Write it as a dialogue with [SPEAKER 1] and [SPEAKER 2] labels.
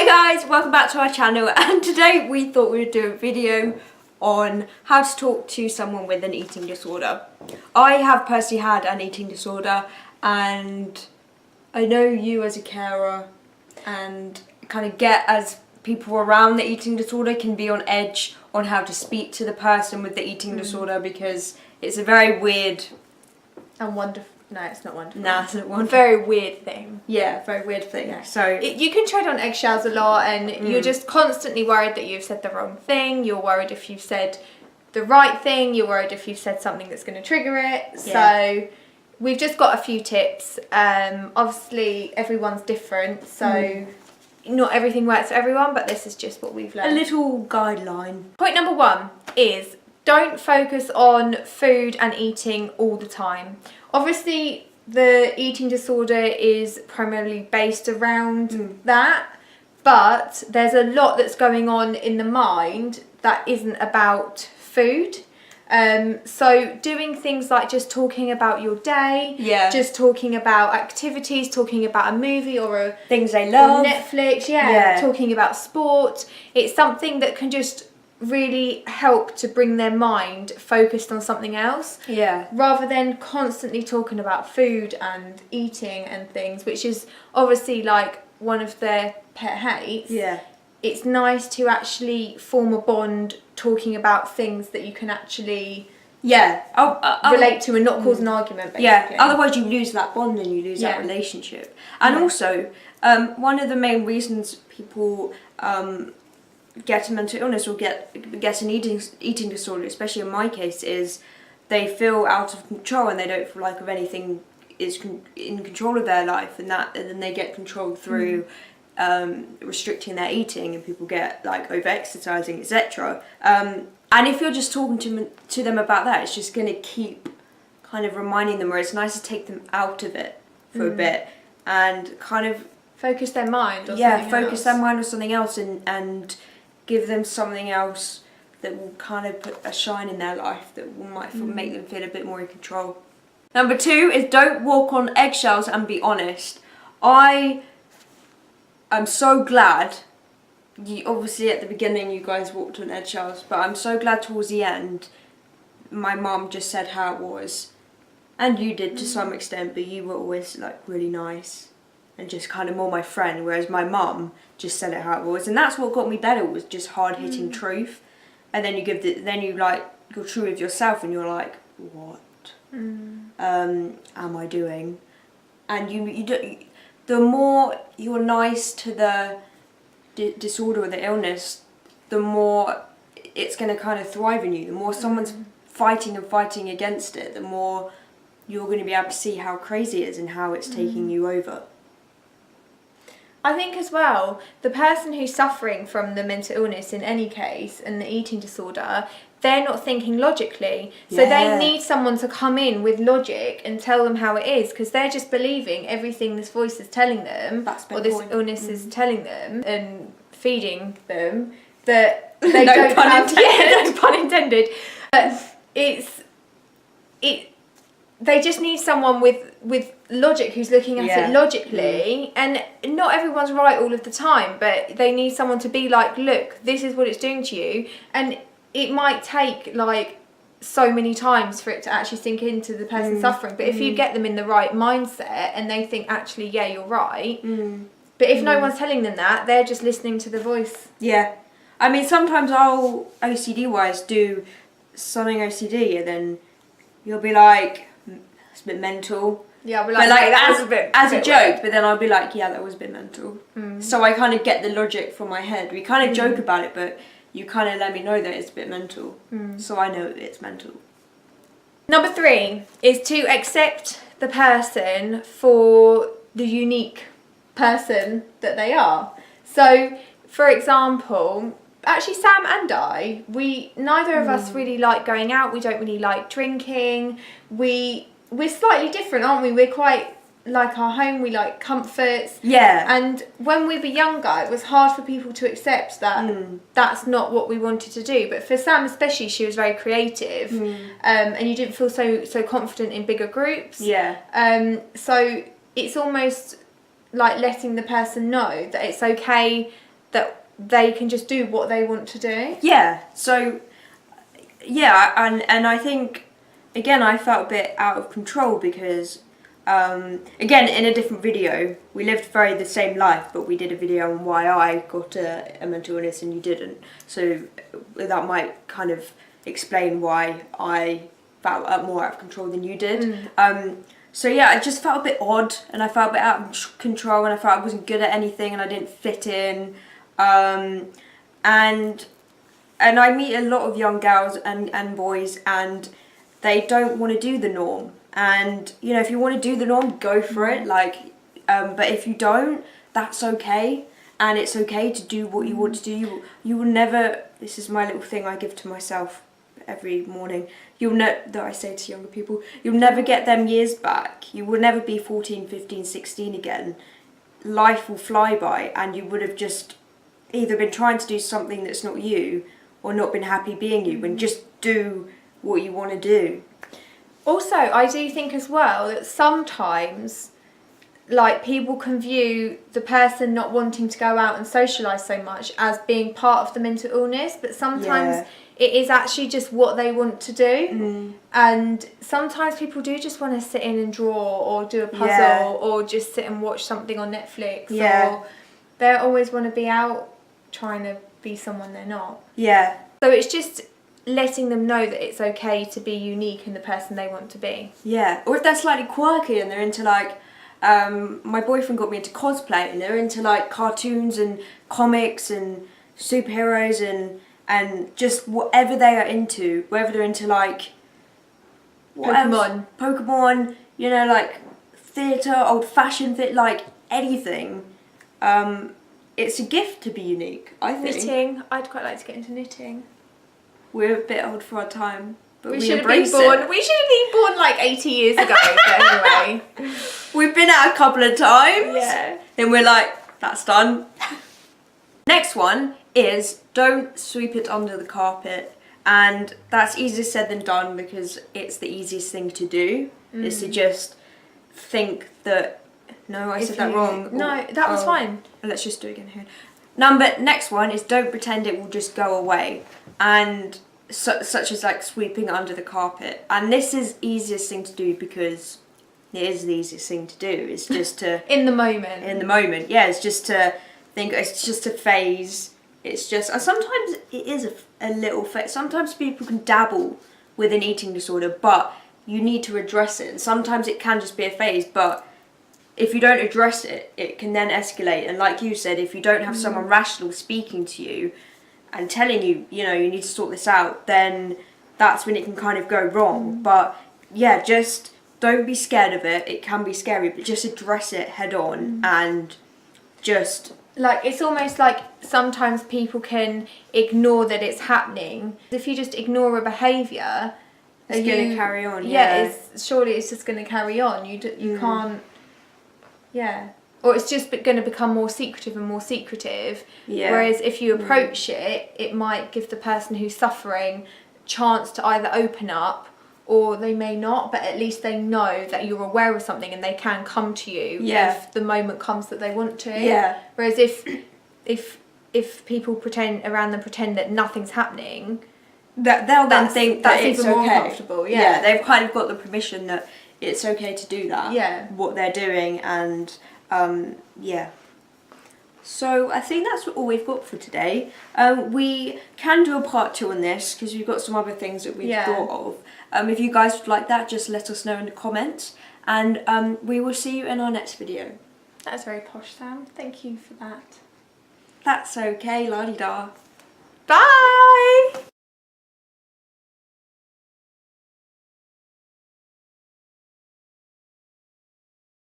[SPEAKER 1] Hi guys, welcome back to our channel, and today we thought we would do a video on how to talk to someone with an eating disorder. I have personally had an eating disorder, and I know you as a carer and kind of get as people around the eating disorder can be on edge on how to speak to the person with the eating disorder, because it's a very weird
[SPEAKER 2] and wonderful. No, it's not wonderful.
[SPEAKER 1] Nah, it's not wonderful.
[SPEAKER 2] Very weird thing.
[SPEAKER 1] Yeah, very weird thing.
[SPEAKER 2] Yeah.
[SPEAKER 1] So
[SPEAKER 2] you can tread on eggshells a lot, and you're just constantly worried that you've said the wrong thing. You're worried if you've said the right thing. You're worried if you've said something that's going to trigger it. Yeah. So we've just got a few tips. Obviously, everyone's different, so not everything works for everyone, but this is just what we've learned.
[SPEAKER 1] A little guideline.
[SPEAKER 2] Point number 1 is don't focus on food and eating all the time. Obviously, the eating disorder is primarily based around that, but there's a lot that's going on in the mind that isn't about food. So doing things like just talking about your day, just talking about activities, talking about a movie or
[SPEAKER 1] things they love,
[SPEAKER 2] or Netflix, talking about sport. It's something that can just really help to bring their mind focused on something else, rather than constantly talking about food and eating and things, which is obviously like one of their pet hates. It's nice to actually form a bond talking about things that you can actually relate to and not cause an argument, basically.
[SPEAKER 1] Otherwise you lose that bond and you lose that relationship. And also one of the main reasons people get a mental illness or get an eating disorder, especially in my case, is they feel out of control and they don't feel like anything is in control of their life, and then they get control through restricting their eating, and people get like over exercising, etc. And if you're just talking to them about that, it's just going to keep kind of reminding them, where it's nice to take them out of it for a bit and kind of
[SPEAKER 2] focus their mind on
[SPEAKER 1] something else and give them something else that will kind of put a shine in their life that might make them feel a bit more in control. Number 2 is don't walk on eggshells and be honest. I'm so glad, obviously at the beginning you guys walked on eggshells, but I'm so glad towards the end my mum just said how it was, and you did to some extent, but you were always like really nice and just kind of more my friend, whereas my mum just said it how it was, and that's what got me better, was just hard-hitting truth. And then you're true with yourself, and you're like, what am I doing? And you do, the more you're nice to the disorder or the illness, the more it's going to kind of thrive in you. The more someone's fighting against it, the more you're going to be able to see how crazy it is and how it's taking you over.
[SPEAKER 2] I think as well, the person who's suffering from the mental illness in any case and the eating disorder, they're not thinking logically. So they need someone to come in with logic and tell them how it is, because they're just believing everything this voice is telling them, or this illness is telling them and feeding them, that they
[SPEAKER 1] no pun intended.
[SPEAKER 2] But they just need someone with logic who's looking at it logically, and not everyone's right all of the time, but they need someone to be like, look, this is what it's doing to you, and it might take like so many times for it to actually sink into the person suffering, but if you get them in the right mindset and they think, actually, yeah, you're right, but if no one's telling them that, they're just listening to the voice.
[SPEAKER 1] I mean, sometimes I'll OCD wise do something OCD, and then you'll be like, it's a bit mental.
[SPEAKER 2] Yeah, I'll be
[SPEAKER 1] like, as a joke,
[SPEAKER 2] weird.
[SPEAKER 1] But then I'll be like, yeah, that was a bit mental. So I kind of get the logic from my head. We kind of joke about it, but you kind of let me know that it's a bit mental. So I know it's mental.
[SPEAKER 2] Number 3 is to accept the person for the unique person that they are. So, for example, actually Sam and I, neither of us really like going out. We don't really like drinking. We're slightly different, aren't we? We're quite like our home, we like comforts. And when we were younger, it was hard for people to accept that that's not what we wanted to do. But for Sam especially, she was very creative, and you didn't feel so confident in bigger groups. So it's almost like letting the person know that it's okay that they can just do what they want to do.
[SPEAKER 1] Yeah, so, yeah, and I think, again, I felt a bit out of control because, again, in a different video, we lived very the same life, but we did a video on why I got a mental illness and you didn't. So that might kind of explain why I felt more out of control than you did. So yeah, I just felt a bit odd, and I felt a bit out of control, and I felt I wasn't good at anything, and I didn't fit in. And I meet a lot of young girls and boys, and they don't want to do the norm. And you know, if you want to do the norm, go for it. Like, but if you don't, that's okay, and it's okay to do what you want to do. You will never. This is my little thing I give to myself every morning. That I say to younger people, you'll never get them years back. You will never be 14, 15, 16 again. Life will fly by, and you would have just either been trying to do something that's not you, or not been happy being you, and just do what you want to do.
[SPEAKER 2] Also, I do think as well that sometimes, like, people can view the person not wanting to go out and socialise so much as being part of the mental illness, but sometimes it is actually just what they want to do. And sometimes people do just want to sit in and draw, or do a puzzle, or just sit and watch something on Netflix, or they always want to be out trying to be someone they're not. So it's just letting them know that it's okay to be unique in the person they want to be.
[SPEAKER 1] Or if they're slightly quirky and they're into, like, my boyfriend got me into cosplay, and they're into, like, cartoons and comics and superheroes and just whatever they are into, whether they're into, like, Pokemon, you know, like theatre, old-fashioned theatre, like anything. It's a gift to be unique, I think.
[SPEAKER 2] Knitting. I'd quite like to get into knitting.
[SPEAKER 1] We're a bit old for our time, but we
[SPEAKER 2] should
[SPEAKER 1] embrace
[SPEAKER 2] have been born.
[SPEAKER 1] it.
[SPEAKER 2] We should have been born like 80 years ago. But anyway,
[SPEAKER 1] we've been out a couple of times.
[SPEAKER 2] Yeah.
[SPEAKER 1] Then we're like, that's done. Next one is don't sweep it under the carpet, and that's easier said than done because it's the easiest thing to do. Is to just think that. No, I said that wrong.
[SPEAKER 2] No, that was fine.
[SPEAKER 1] Let's just do it again here. Next one is don't pretend it will just go away, and such as like sweeping it under the carpet. And this is easiest thing to do because it is the easiest thing to do. It's just to
[SPEAKER 2] in the moment.
[SPEAKER 1] Yeah, it's just to think it's just a phase. It's just sometimes it is a little phase. Sometimes people can dabble with an eating disorder, but you need to address it. And sometimes it can just be a phase, but if you don't address it, it can then escalate. And like you said, if you don't have someone rational speaking to you and telling you, you know, you need to sort this out, then that's when it can kind of go wrong. But yeah, just don't be scared of it. It can be scary, but just address it head on and just...
[SPEAKER 2] Like, it's almost like sometimes people can ignore that it's happening. If you just ignore a behaviour...
[SPEAKER 1] It's going to carry on,
[SPEAKER 2] surely it's just going to carry on. You can't... Yeah. Or it's just going to become more secretive and more secretive. Yeah. Whereas if you approach it, it might give the person who's suffering chance to either open up, or they may not, but at least they know that you're aware of something and they can come to you if the moment comes that they want to.
[SPEAKER 1] Yeah.
[SPEAKER 2] Whereas if people pretend that nothing's happening,
[SPEAKER 1] they'll then think that it's
[SPEAKER 2] even more
[SPEAKER 1] okay.
[SPEAKER 2] Comfortable.
[SPEAKER 1] Yeah, they've kind of got the permission that it's okay to do that.
[SPEAKER 2] Yeah.
[SPEAKER 1] What they're doing, and So I think that's all we've got for today. We can do a part 2 on this because we've got some other things that we've thought of. If you guys would like that, just let us know in the comments, and we will see you in our next video.
[SPEAKER 2] That's very posh, Sam. Thank you for that.
[SPEAKER 1] That's okay, la-di-da.
[SPEAKER 2] Bye!